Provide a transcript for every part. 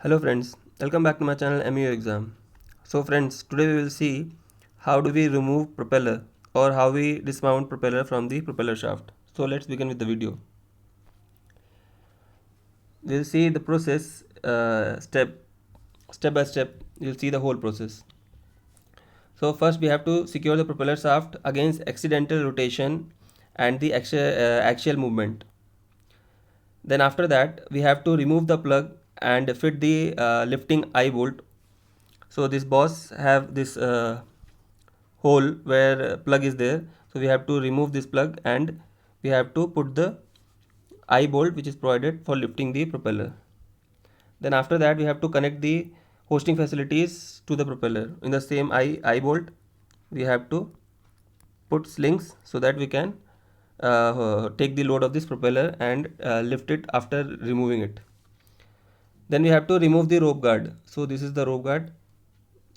Hello friends, welcome back to my channel MEO Exam. So friends, today we will see how do we remove propeller or how we dismount propeller from the propeller shaft. So let's begin with the video. We'll see the process step by step. You'll see the whole process. So first we have to secure the propeller shaft against accidental rotation and the axial movement. Then after that we have to remove the plug and fit the lifting eye bolt. So this boss have this hole where plug is there, so we have to remove this plug and we have to put the eye bolt which is provided for lifting the propeller. Then after that we have to connect the hosting facilities to the propeller. In the same eye bolt we have to put slings so that we can take the load of this propeller and lift it after removing it. Then we have to remove the rope guard. So this is the rope guard.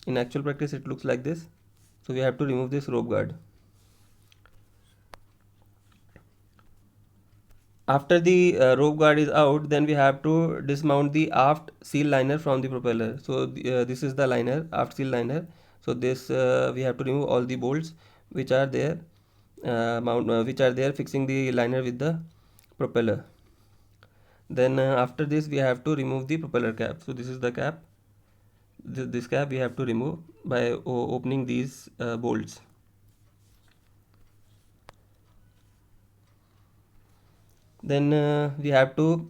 In actual practice it looks like this. So we have to remove this rope guard. After the rope guard is out, then we have to dismount the aft seal liner from the propeller. So this is the liner, aft seal liner. So this we have to remove all the bolts which are there, which are there fixing the liner with the propeller. Then after this we have to remove the propeller cap. So this is the cap. This cap we have to remove by opening these bolts. Then we have to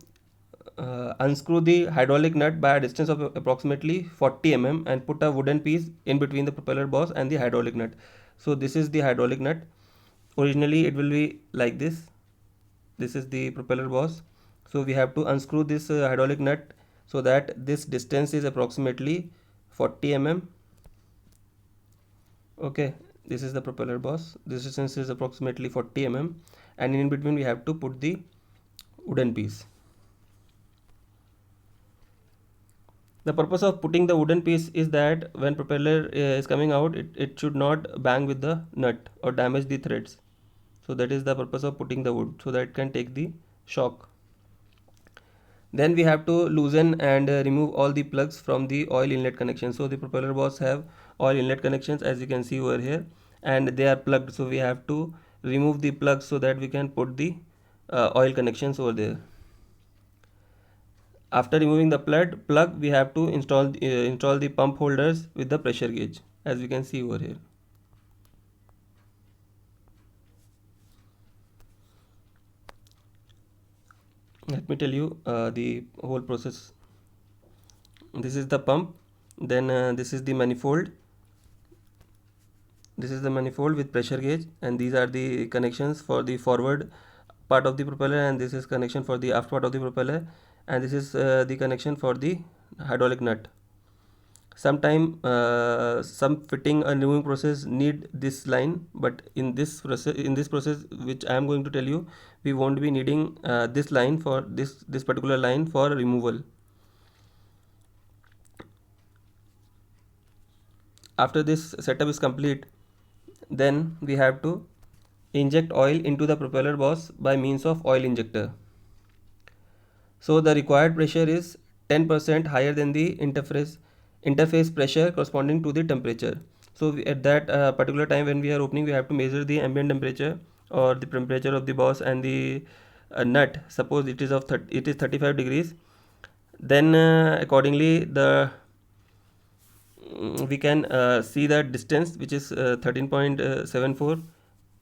unscrew the hydraulic nut by a distance of approximately 40 mm and put a wooden piece in between the propeller boss and the hydraulic nut. So this is the hydraulic nut. Originally it will be like this. This is the propeller boss. So we have to unscrew this hydraulic nut so that this distance is approximately 40 mm. Okay, this is the propeller boss. This distance is approximately 40 mm and in between we have to put the wooden piece. The purpose of putting the wooden piece is that when propeller is coming out, it should not bang with the nut or damage the threads. So that is the purpose of putting the wood, so that it can take the shock. Then we have to loosen and remove all the plugs from the oil inlet connection. So the propeller boss have oil inlet connections, as you can see over here, and they are plugged. So we have to remove the plugs so that we can put the oil connections over there. After removing the plug, we have to install the pump holders with the pressure gauge, as you can see over here. Let me tell you the whole process. This is the pump. Then this is the manifold. This is the manifold with pressure gauge, and these are the connections for the forward part of the propeller, and this is connection for the aft part of the propeller, and this is the connection for the hydraulic nut. Sometime some fitting and removing process need this line, but in this process which I am going to tell you, we won't be needing this line for this particular line for removal. After this setup is complete, then we have to inject oil into the propeller boss by means of oil injector. So the required pressure is 10% higher than the interface pressure corresponding to the temperature. So at that particular time when we are opening, we have to measure the ambient temperature or the temperature of the boss and the nut. Suppose it is 35 degrees. Then accordingly we can see the distance, which is 13.74,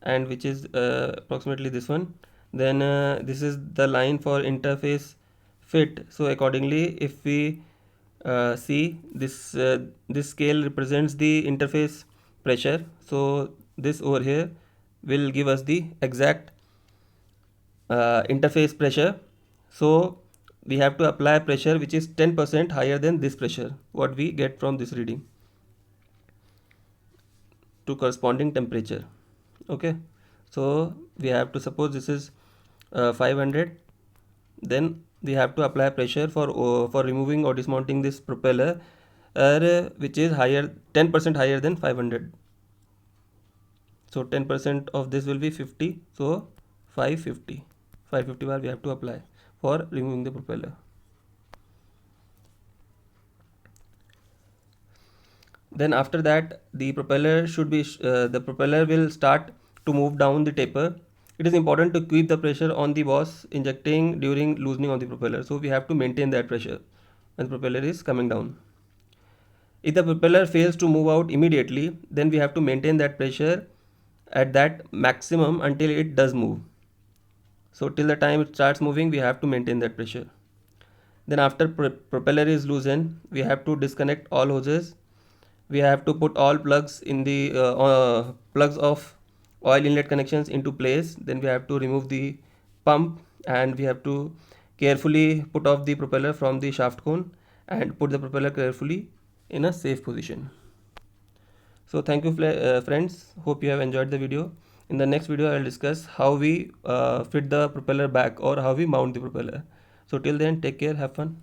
and which is approximately this one. Then this is the line for interface fit. So accordingly, if we see this scale represents the interface pressure, so this over here will give us the exact interface pressure. So we have to apply pressure which is 10% higher than this pressure what we get from this reading to corresponding temperature. Okay, so we have to suppose this is 500. Then we have to apply pressure for removing or dismounting this propeller which is higher 10% higher than 500. So 10% of this will be 50. So 550 bar we have to apply for removing the propeller. Then after that, the propeller will start to move down the taper. It is important to keep the pressure on the boss injecting during loosening of the propeller. So we have to maintain that pressure when the propeller is coming down. If the propeller fails to move out immediately, then we have to maintain that pressure at that maximum until it does move. So till the time it starts moving, we have to maintain that pressure. Then after propeller is loosened, we have to disconnect all hoses. We have to put all plugs in the plugs of oil inlet connections into place. Then we have to remove the pump, and we have to carefully put off the propeller from the shaft cone and put the propeller carefully in a safe position. So thank you friends, hope you have enjoyed the video. In the next video I will discuss how we fit the propeller back, or how we mount the propeller. So till then, take care, have fun.